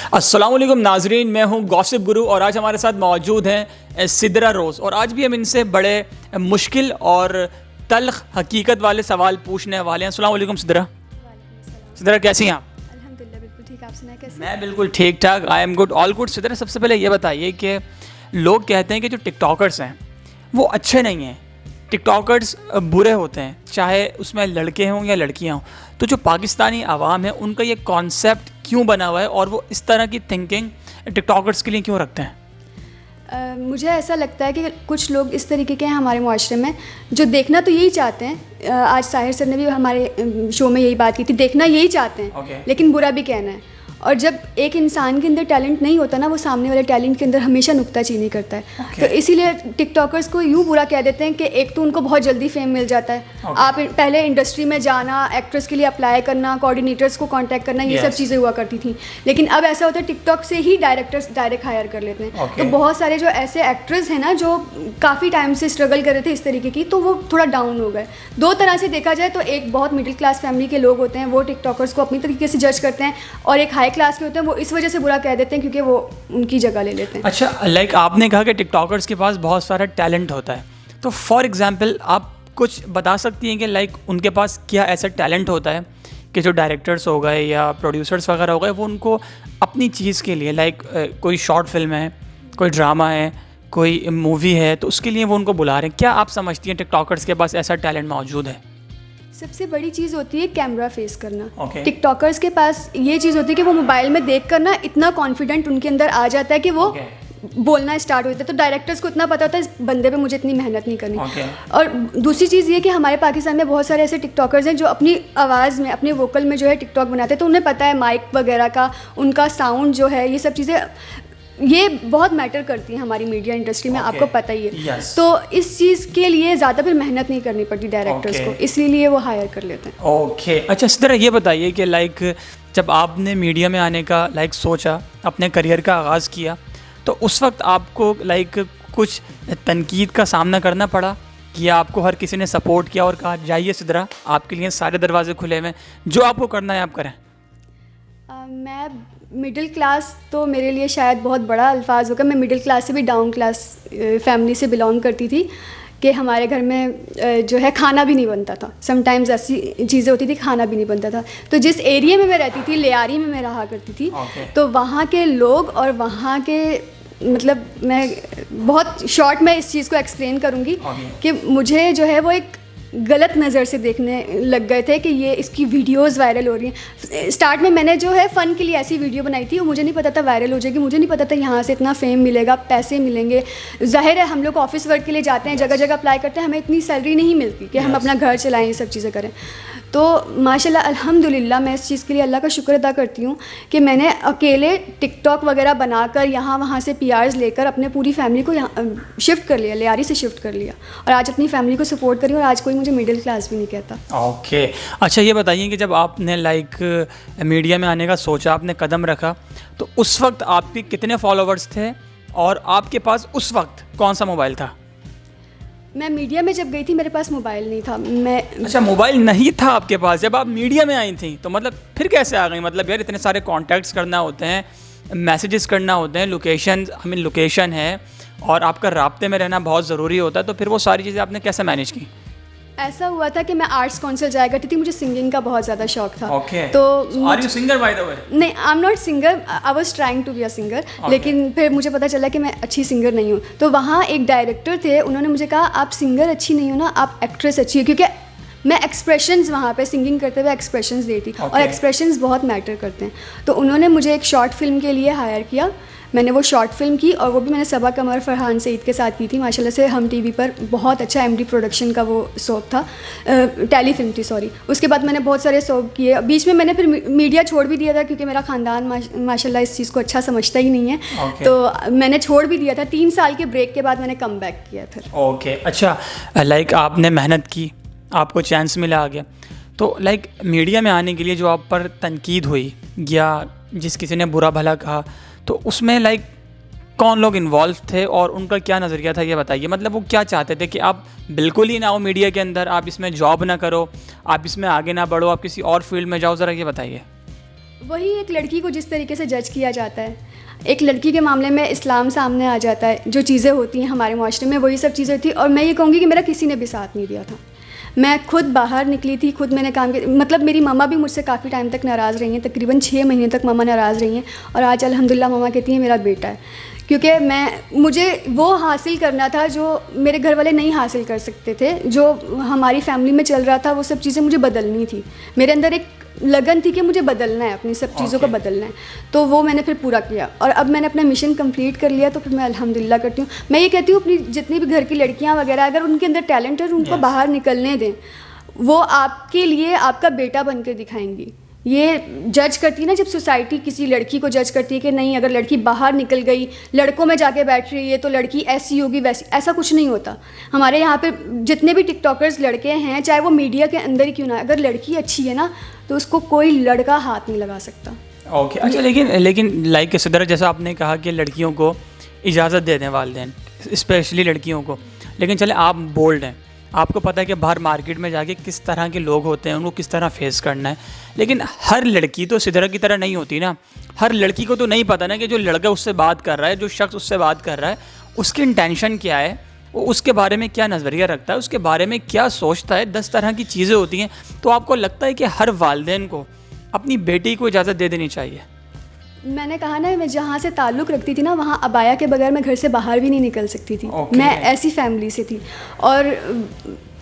अस्सलाम वालेकुम नाजरीन, मैं हूं गॉसिप गुरु और आज हमारे साथ मौजूद हैं सिद्रा रोज़। और आज भी हम इनसे बड़े मुश्किल और तल्ख हकीकत वाले सवाल पूछने वाले हैं। अस्सलाम वालेकुम सिद्रा। सिद्रा कैसी हैं आप? अल्हम्दुलिल्लाह बिल्कुल ठीक। आप सुनाएं कैसे? मैं बिल्कुल ठीक ठाक, I am good, all good. Sidra, सबसे पहले ये बताइए कि लोग कहते हैं कि जो टिकटॉकर्स हैं वो अच्छे नहीं हैं, टिकटॉकर्स बुरे होते हैं, चाहे उसमें लड़के हों या लड़कियां हों। तो जो पाकिस्तानी आवाम है उनका ये कॉन्सेप्ट क्यों बना हुआ है और वो इस तरह की थिंकिंग टिकटॉकर्स के लिए क्यों रखते हैं? मुझे ऐसा लगता है कि कुछ लोग इस तरीके के हैं हमारे मुआशरे में, जो देखना तो यही चाहते हैं। आज साहिर सर ने भी हमारे शो में यही बात की थी, देखना यही चाहते हैं लेकिन बुरा भी कहना है। और जब एक इंसान के अंदर टैलेंट नहीं होता ना, वो सामने वाले टैलेंट के अंदर हमेशा नुक्ताचीनी करता है। तो इसीलिए टिकटॉकर्स को यूँ बुरा कह देते हैं कि एक तो उनको बहुत जल्दी फेम मिल जाता है। आप पहले इंडस्ट्री में जाना, एक्ट्रेस के लिए अप्लाई करना, कोऑर्डिनेटर्स को कांटेक्ट करना, ये सब चीज़ें हुआ करती थी। लेकिन अब ऐसा होता है टिकटॉक से ही डायरेक्टर्स डायरेक्ट हायर कर लेते हैं। तो बहुत सारे जो ऐसे एक्ट्रेस हैं ना जो काफ़ी टाइम से स्ट्रगल कर रहे थे इस तरीके की, तो वो थोड़ा डाउन हो गए। दो तरह से देखा जाए तो एक बहुत मिडिल क्लास फैमिली के लोग होते हैं, वो टिकटॉकर्स को अपनी तरीके से जज करते हैं, और एक हाई क्लास के होते हैं, वो इस वजह से बुरा कह देते हैं क्योंकि वो उनकी जगह ले लेते हैं। अच्छा, लाइक आपने कहा कि टिकटॉकर्स के पास बहुत सारा टैलेंट होता है, तो फॉर एग्जांपल आप कुछ बता सकती हैं कि लाइक उनके पास क्या ऐसा टैलेंट होता है कि जो डायरेक्टर्स हो गए या प्रोड्यूसर्स वगैरह हो गए, वो उनको अपनी चीज़ के लिए, लाइक कोई शॉर्ट फिल्म है, कोई ड्रामा है, कोई मूवी है, तो उसके लिए वो उनको बुला रहे हैं। क्या आप समझती हैं टिकटॉकर्स के पास ऐसा टैलेंट मौजूद है? सबसे बड़ी चीज़ होती है कैमरा फेस करना। टिकटॉकर्स के पास ये चीज़ होती है कि वो मोबाइल में देख कर ना इतना कॉन्फिडेंट उनके अंदर आ जाता है कि वो बोलना स्टार्ट होता है। तो डायरेक्टर्स को इतना पता होता है इस बंदे पे मुझे इतनी मेहनत नहीं करनी। और दूसरी चीज़ ये कि हमारे पाकिस्तान में बहुत सारे ऐसे टिकटॉकर्स हैं जो अपनी आवाज़ में, अपने वोकल में जो है टिकटॉक बनाते हैं। तो उन्हें पता है माइक वगैरह का, उनका साउंड जो है, ये सब चीज़ें ये बहुत मैटर करती हैं हमारी मीडिया इंडस्ट्री में, आपको पता ही है। तो इस चीज़ के लिए ज़्यादा फिर मेहनत नहीं करनी पड़ती डायरेक्टर्स को, इसीलिए वो हायर कर लेते हैं। अच्छा, इस तरह ये बताइए कि लाइक जब आपने मीडिया में आने का लाइक सोचा, अपने करियर का आगाज़ किया, तो उस वक्त आपको लाइक कुछ तनकीद का सामना करना पड़ा या आपको हर किसी ने सपोर्ट किया और कहा जाइए सिद्रा, आपके लिए सारे दरवाजे खुले हुए हैं, जो आपको करना है आप करें? मैं मिडिल क्लास तो मेरे लिए शायद बहुत बड़ा अल्फाज होगा। मैं मिडिल क्लास से भी डाउन क्लास फैमिली से बिलोंग करती थी कि हमारे घर में जो है खाना भी नहीं बनता था। समटाइम्स ऐसी चीज़ें होती थी, खाना भी नहीं बनता था। तो जिस एरिया में मैं रहती थी, लियारी में मैं रहा करती थी, तो वहाँ के लोग और वहाँ के, मतलब मैं बहुत शॉर्ट में इस चीज़ को एक्सप्लेन करूँगी कि मुझे जो है वो एक गलत नज़र से देखने लग गए थे कि ये इसकी वीडियोस वायरल हो रही हैं। स्टार्ट में मैंने जो है फ़न के लिए ऐसी वीडियो बनाई थी, और मुझे नहीं पता था वायरल हो जाएगी, मुझे नहीं पता था यहाँ से इतना फेम मिलेगा, पैसे मिलेंगे। ज़ाहिर है हम लोग ऑफिस वर्क के लिए जाते हैं, जगह जगह अप्लाई करते हैं, हमें इतनी सैलरी नहीं मिलती कि हम अपना घर चलाएँ, ये सब चीज़ें करें। तो माशाल्लाह अल्हम्दुलिल्लाह मैं इस चीज़ के लिए अल्लाह का शुक्र अदा करती हूँ कि मैंने अकेले टिकटॉक वगैरह बनाकर यहाँ वहाँ से PRs लेकर अपने पूरी फैमिली को यहाँ शिफ्ट कर लिया, लियारी से शिफ्ट कर लिया, और आज अपनी फैमिली को सपोर्ट करी, और आज कोई मुझे मिडिल क्लास भी नहीं कहता। अच्छा, ये बताइए कि जब आपने लाइक मीडिया में आने का सोचा, आपने कदम रखा, तो उस वक्त आपके कितने फॉलोवर्स थे और आपके पास उस वक्त कौन सा मोबाइल था? मैं मीडिया में जब गई थी मेरे पास मोबाइल नहीं था। अच्छा, मोबाइल नहीं था आपके पास जब आप मीडिया में आई थी, तो मतलब फिर कैसे आ गई? मतलब यार इतने सारे कॉन्टैक्ट्स करना होते हैं, मैसेजेस करना होते हैं, लोकेशन है और आपका राब्ते में रहना बहुत ज़रूरी होता है, तो फिर वो सारी चीज़ें आपने कैसे मैनेज की? ऐसा हुआ था कि मैं आर्ट्स काउंसिल जाया करती थी, मुझे सिंगिंग का बहुत ज़्यादा शौक था। तो are you singer by the way? नहीं, I am not singer, I was trying to be a singer, लेकिन फिर मुझे पता चला कि मैं अच्छी सिंगर नहीं हूँ। तो वहाँ एक डायरेक्टर थे, उन्होंने मुझे कहा आप सिंगर अच्छी नहीं हो ना, आप एक्ट्रेस अच्छी हो, क्योंकि मैं एक्सप्रेशंस वहाँ पे सिंगिंग करते हुए एक्सप्रेशंस देती थी, और एक्सप्रेशंस बहुत मैटर करते हैं। तो उन्होंने मुझे एक शॉर्ट फिल्म के लिए हायर किया। मैंने वो शॉर्ट फिल्म की, और वो भी मैंने सबा कमर फरहान सईद के साथ की थी। माशाल्लाह से हम टीवी पर बहुत अच्छा MD प्रोडक्शन का वो सोप था, टेली फिल्म थी, सॉरी। उसके बाद मैंने बहुत सारे सोप किए। बीच में मैंने फिर मीडिया छोड़ भी दिया था क्योंकि मेरा ख़ानदान माशाल्लाह इस चीज़ को अच्छा समझता ही नहीं है। तो मैंने छोड़ भी दिया था। 3 साल के ब्रेक के बाद मैंने कम बैक किया फिर। अच्छा, लाइक आपने मेहनत की, आपको चांस मिला आ गया, तो लाइक मीडिया में आने के लिए जो आप पर तनकीद हुई या जिस किसी ने बुरा भला कहा, तो उसमें लाइक कौन लोग इन्वॉल्व थे और उनका क्या नज़रिया था, ये बताइए। मतलब वो क्या चाहते थे कि आप बिल्कुल ही ना हो मीडिया के अंदर, आप इसमें जॉब ना करो, आप इसमें आगे ना बढ़ो, आप किसी और फील्ड में जाओ, ज़रा ये बताइए। वही एक लड़की को जिस तरीके से जज किया जाता है, एक लड़की के मामले में इस्लाम सामने आ जाता है, जो चीज़ें होती हैं हमारे माशरे में वही सब चीज़ें होती हैं। और मैं ये कहूँगी कि मेरा किसी ने भी साथ नहीं दिया था। मैं खुद बाहर निकली थी, खुद मैंने काम किया। मतलब मेरी मम्मा भी मुझसे काफ़ी टाइम तक नाराज़ रही हैं, तकरीबन 6 महीने तक मम्मा नाराज़ रही हैं। और आज अल्हम्दुलिल्लाह मम्मा कहती हैं मेरा बेटा है, क्योंकि मुझे वो हासिल करना था जो मेरे घर वाले नहीं हासिल कर सकते थे, जो हमारी फैमिली में चल रहा था। वो सब चीज़ें मुझे बदलनी थी। मेरे अंदर एक लगन थी कि मुझे बदलना है, अपनी सब चीज़ों को बदलना है। तो वो मैंने फिर पूरा किया और अब मैंने अपना मिशन कंप्लीट कर लिया। तो फिर मैं अल्हम्दुलिल्लाह करती हूँ। मैं ये कहती हूँ अपनी जितनी भी घर की लड़कियाँ वगैरह, अगर उनके अंदर टैलेंट है उनको बाहर निकलने दें। वो आपके लिए आपका बेटा बन कर दिखाएंगी। ये जज करती है ना, जब सोसाइटी किसी लड़की को जज करती है कि नहीं अगर लड़की बाहर निकल गई, लड़कों में जाके बैठ रही है तो लड़की ऐसी होगी वैसी, ऐसा कुछ नहीं होता। हमारे यहाँ पे जितने भी टिकटॉकर्स लड़के हैं, चाहे वो मीडिया के अंदर ही क्यों ना, अगर लड़की अच्छी है ना तो उसको कोई लड़का हाथ नहीं लगा सकता। ओके अच्छा, लेकिन लाइक सिद्रा जैसा आपने कहा कि लड़कियों को इजाज़त दे दें वालिदैन, स्पेशली लड़कियों को। लेकिन चले आप बोल्ड हैं, आपको पता है कि बाहर मार्केट में जाके किस तरह के लोग होते हैं, उनको किस तरह फेस करना है। लेकिन हर लड़की तो सिद्रा की तरह नहीं होती ना। हर लड़की को तो नहीं पता ना कि जो लड़का उससे बात कर रहा है, जो शख्स उससे बात कर रहा है, उसकी इंटेंशन क्या है, वो उसके बारे में क्या नज़रिया रखता है, उसके बारे में क्या सोचता है। 10 तरह की चीज़ें होती हैं। तो आपको लगता है कि हर वालिदैन को अपनी बेटी को इजाज़त दे देनी चाहिए? मैंने कहा ना, मैं जहाँ से ताल्लुक़ रखती थी ना, वहाँ अबाया के बगैर मैं घर से बाहर भी नहीं निकल सकती थी। मैं ऐसी फैमिली से थी और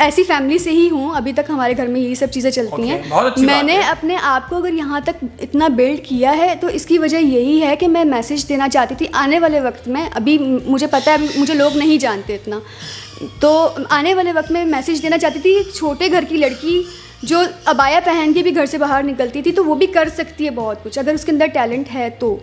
ऐसी फैमिली से ही हूँ अभी तक। हमारे घर में यही सब चीज़ें चलती हैं। मैंने अपने आप को अगर यहाँ तक इतना बिल्ड किया है तो इसकी वजह यही है कि मैं मैसेज देना चाहती थी आने वाले वक्त में। अभी मुझे पता है अभी मुझे लोग नहीं जानते इतना, तो आने वाले वक्त में मैसेज देना चाहती थी। एक छोटे घर की लड़की जो अबाया पहन के भी घर से बाहर निकलती थी, तो वो भी कर सकती है बहुत कुछ अगर उसके अंदर टैलेंट है तो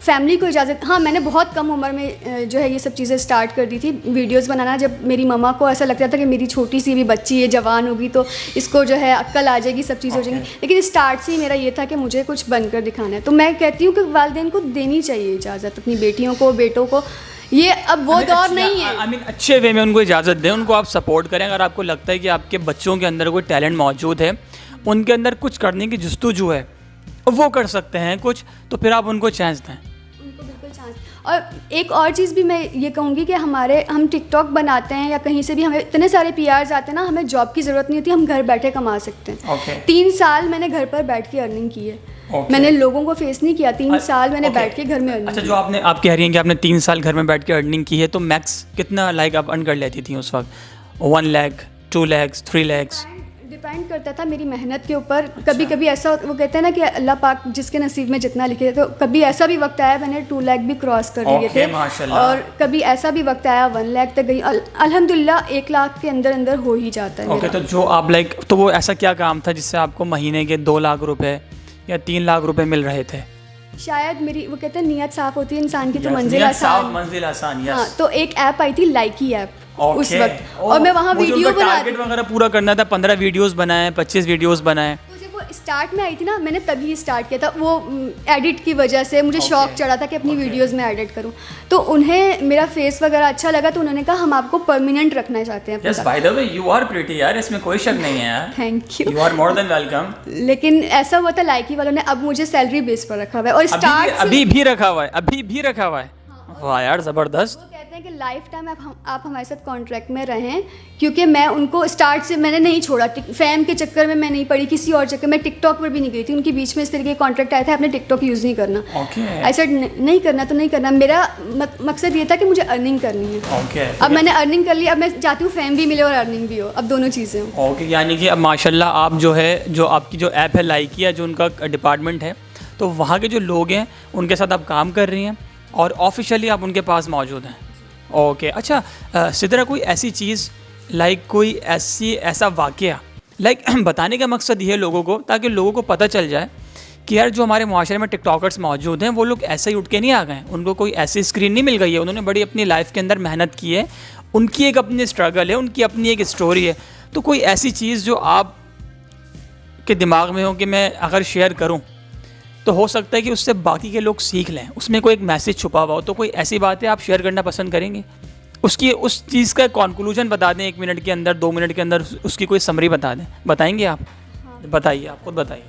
फैमिली को इजाज़त। हाँ, मैंने बहुत कम उम्र में जो है ये सब चीज़ें स्टार्ट कर दी थी, वीडियोस बनाना। जब मेरी मम्मा को ऐसा लगता था कि मेरी छोटी सी भी बच्ची है, जवान होगी तो इसको जो है अक्ल आ जाएगी, सब चीज़ हो जाएंगी। लेकिन स्टार्ट से ही मेरा ये था कि मुझे कुछ बनकर दिखाना है। तो मैं कहती हूँ कि वालिदैन को देनी चाहिए इजाज़त अपनी बेटियों को, बेटों को। ये अब वो दौर नहीं है। आई मीन अच्छे वे में उनको इजाज़त दें, उनको आप सपोर्ट करें। अगर आपको लगता है कि आपके बच्चों के अंदर कोई टैलेंट मौजूद है, उनके अंदर कुछ करने की जस्तुजू है, वो कर सकते हैं कुछ, तो फिर आप उनको चांस दें। उनको बिल्कुल चांस। और एक और चीज़ भी मैं ये कहूँगी कि हम टिकटॉक बनाते हैं या कहीं से भी हमें इतने सारे PRs आते हैं ना, हमें जॉब की ज़रूरत नहीं होती, हम घर बैठे कमा सकते हैं। 3 साल मैंने घर पर बैठ के अर्निंग की है। मैंने लोगों को फेस नहीं किया। 3 साल मैंने बैठ के घर में अर्निंग। अच्छा, जो आप कह रही हैं कि आपने 3 साल घर में बैठ के अर्निंग की है, तो मैक्स कितना लाइक आप अर्न कर लेती थी उस वक्त? 1 लाख, 2 लाख, 3 लाख? डिपेंड करता था मेरी मेहनत के ऊपर। कभी कभी ऐसा, वो कहते हैं ना कि अल्लाह पाक जिसके नसीब में जितना लिखे, तो कभी ऐसा भी वक्त आया मैंने 2 लाख भी क्रॉस कर लिए थे। और कभी ऐसा भी वक्त आया 1 लाख तक गई। अल्हम्दुलिल्लाह 1 लाख के अंदर अंदर हो ही जाता है। ओके, तो जो आप लाइक, तो वो ऐसा क्या काम था जिससे आपको महीने के 2 लाख रुपए या 3 लाख रुपए मिल रहे थे? शायद मेरी, वो कहते हैं नीयत साफ होती है इंसान की तो मंजिल आसान। हाँ, तो एक ऐप आई थी लाइकी ऐप उस वक्त, और मैं वहाँ वीडियो टारगेट वगैरह पूरा करना था, 15 वीडियोस बनाए, 25 वीडियोस बनाए। तो जब वो स्टार्ट में आई थी ना, मैंने तभी स्टार्ट किया था। वो एडिट की वजह से मुझे शौक चढ़ा था कि अपनी वीडियोस में एडिट करूं। तो उन्हें मेरा फेस वगैरह अच्छा लगा, तो उन्होंने कहा हम आपको परमानेंट रखना चाहते हैं। Yes, by the way you are pretty यार, इसमें कोई शक नहीं है यार। Thank you, you are more than welcome. लेकिन ऐसा हुआ था लाइकी वालों ने अब मुझे सैलरी बेस पर रखा हुआ है, और स्टार्ट अभी भी रखा हुआ है। वाह यार, ज़बरदस्त। वो कहते हैं कि लाइफ टाइम आप हमारे साथ कॉन्ट्रैक्ट में रहें, क्योंकि मैं उनको स्टार्ट से मैंने नहीं छोड़ा। फैम के चक्कर में मैं नहीं पड़ी, किसी और चक्कर में टिकटॉक पर भी नहीं गई थी। उनके बीच में इस तरीके के कॉन्ट्रैक्ट आए थे, आपने टिकटॉक यूज़ नहीं करना। ऐसा नहीं करना तो नहीं करना। मेरा मकसद ये था कि मुझे अर्निंग करनी है। अब मैंने अर्निंग कर ली, अब मैं चाहती हूँ फैम भी मिले और अर्निंग भी हो, अब दोनों चीज़ें हो। ओके, यानी कि अब माशाल्लाह आप जो है, जो आपकी जो ऐप है लाइकिया, जो उनका डिपार्टमेंट है, तो वहाँ के जो लोग हैं उनके साथ आप काम कर रही हैं और ऑफिशियली आप उनके पास मौजूद हैं। ओके अच्छा, सिद्रा कोई ऐसी चीज़ लाइक कोई ऐसा वाक़या लाइक बताने का मकसद ये है लोगों को, ताकि लोगों को पता चल जाए कि यार जो हमारे माशरे में टिकटॉकर्स मौजूद हैं वो लोग ऐसे ही उठ के नहीं आ गए, उनको कोई ऐसी स्क्रीन नहीं मिल गई है, उन्होंने बड़ी अपनी लाइफ के अंदर मेहनत की है, उनकी एक अपनी स्ट्रगल है, उनकी अपनी एक स्टोरी है। तो कोई ऐसी चीज़ जो आप के दिमाग में हो कि मैं अगर शेयर करूँ तो हो सकता है कि उससे बाकी के लोग सीख लें, उसमें कोई एक मैसेज छुपा हुआ हो, तो कोई ऐसी बात है आप शेयर करना पसंद करेंगे? उसकी उस चीज़ का कॉन्क्लूजन बता दें 1 मिनट के अंदर, 2 मिनट के अंदर उसकी कोई समरी बता दें, बताएंगे आप? हाँ। बताइए, आप खुद बताइए।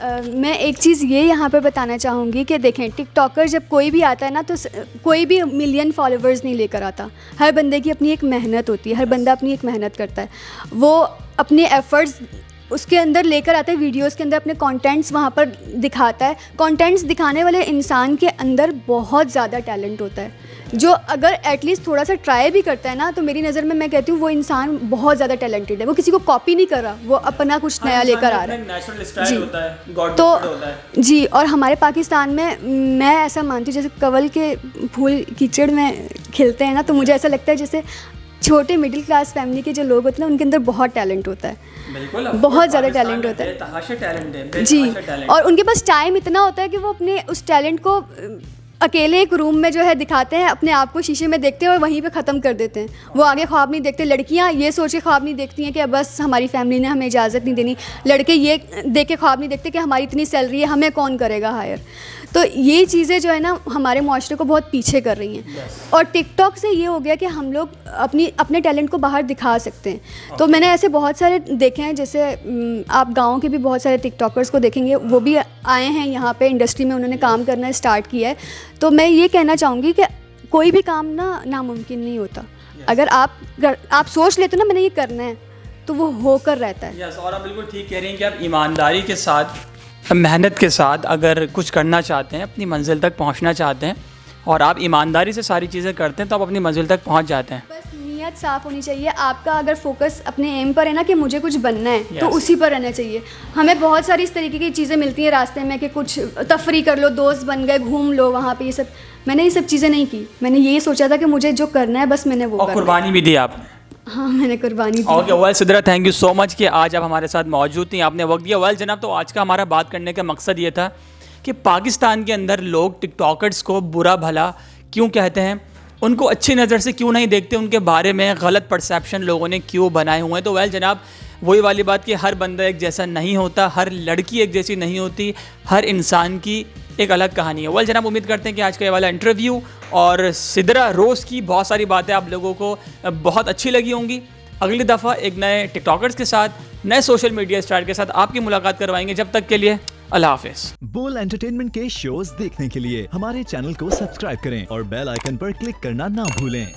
मैं एक चीज़ ये यहाँ पे बताना चाहूँगी कि देखें, टिकटॉकर जब कोई भी आता है ना, तो कोई भी मिलियन फॉलोवर्स नहीं लेकर आता। हर बंदे की अपनी एक मेहनत होती है, हर बंदा अपनी एक मेहनत करता है, वो अपने एफ़र्ट्स उसके अंदर लेकर आता है, वीडियोस के अंदर अपने कंटेंट्स वहाँ पर दिखाता है। कंटेंट्स दिखाने वाले इंसान के अंदर बहुत ज़्यादा टैलेंट होता है, जो अगर एटलीस्ट थोड़ा सा ट्राई भी करता है ना, तो मेरी नज़र में मैं कहती हूँ वो इंसान बहुत ज़्यादा टैलेंटेड है। वो किसी को कॉपी नहीं कर रहा, वो अपना कुछ नया लेकर आ रहा है। नेचुरल स्टाइल होता है, गॉड तो होता है। जी, और हमारे पाकिस्तान में मैं ऐसा मानती हूँ, जैसे कवल के फूल कीचड़ में खिलते हैं ना, तो मुझे ऐसा लगता है जैसे छोटे मिडिल क्लास फैमिली के जो लोग होते हैं ना, उनके अंदर बहुत टैलेंट होता है, बिल्कुल बहुत ज़्यादा टैलेंट होता है। बेतहाशा टैलेंट है जी, और उनके पास टाइम इतना होता है कि वो अपने उस टैलेंट को अकेले एक रूम में जो है दिखाते हैं, अपने आप को शीशे में देखते हैं और वहीं पे ख़त्म कर देते हैं। वो आगे ख्वाब नहीं देखते। लड़कियां ये सोच के ख्वाब नहीं देखती हैं कि बस हमारी फैमिली ने हमें इजाज़त नहीं देनी। लड़के ये देख के ख्वाब नहीं देखते कि हमारी इतनी सैलरी है, हमें कौन करेगा हायर। तो ये चीज़ें जो है ना, हमारे माशरे को बहुत पीछे कर रही हैं। और टिकटॉक से ये हो गया कि हम लोग अपने टैलेंट को बाहर दिखा सकते हैं। तो मैंने ऐसे बहुत सारे देखे हैं, जैसे आप गाँव के भी बहुत सारे टिकटॉकर्स को देखेंगे, वो भी आए हैं यहाँ पे इंडस्ट्री में, उन्होंने काम करना स्टार्ट किया है। तो मैं ये कहना चाहूँगी कि कोई भी काम ना नामुमकिन नहीं होता। अगर आप सोच लेते हो ना मैंने ये करना है, तो वो होकर रहता है। और आप बिल्कुल ठीक कह रही हैं कि आप ईमानदारी के साथ, मेहनत के साथ अगर कुछ करना चाहते हैं, अपनी मंजिल तक पहुंचना चाहते हैं, और आप ईमानदारी से सारी चीज़ें करते हैं, तो आप अपनी मंजिल तक पहुंच जाते हैं। बस नीयत साफ़ होनी चाहिए आपका। अगर फोकस अपने एम पर है ना कि मुझे कुछ बनना है, तो उसी पर रहना चाहिए। हमें बहुत सारी इस तरीके की चीज़ें मिलती हैं रास्ते में कि कुछ तफरी कर लो, दोस्त बन गए, घूम लो वहाँ पे, ये सब मैंने ये सब चीज़ें नहीं की। मैंने यही सोचा था कि मुझे जो करना है बस मैंने वो और कुर्बानी भी दी आपने। हाँ, मैंने कुर्बानी दी। Okay, well Sidra, thank you so much कि आज आप हमारे साथ मौजूद थी, आपने वक्त दिया। वेल जनाब, तो आज का हमारा बात करने का मकसद ये था कि पाकिस्तान के अंदर लोग टिकटॉकर्स को बुरा भला क्यों कहते हैं, उनको अच्छी नज़र से क्यों नहीं देखते, उनके बारे में गलत परसेप्शन लोगों ने क्यों बनाए हुए हैं। तो वेल जनाब, वही वाली बात कि हर बंदा एक जैसा नहीं होता, हर लड़की एक जैसी नहीं होती, हर इंसान की एक अलग कहानी है। वेल जनाब, उम्मीद करते हैं कि आज का ये वाला इंटरव्यू और सिद्रा रोज़ की बहुत सारी बातें आप लोगों को बहुत अच्छी लगी होंगी। अगली दफ़ा एक नए टिकटॉकर्स के साथ, नए सोशल मीडिया स्टार के साथ आपकी मुलाकात करवाएंगे। जब तक के लिए अल्लाह हाफिज़। बोल एंटरटेनमेंट के शोज देखने के लिए हमारे चैनल को सब्सक्राइब करें और बेल आइकन पर क्लिक करना ना भूलें।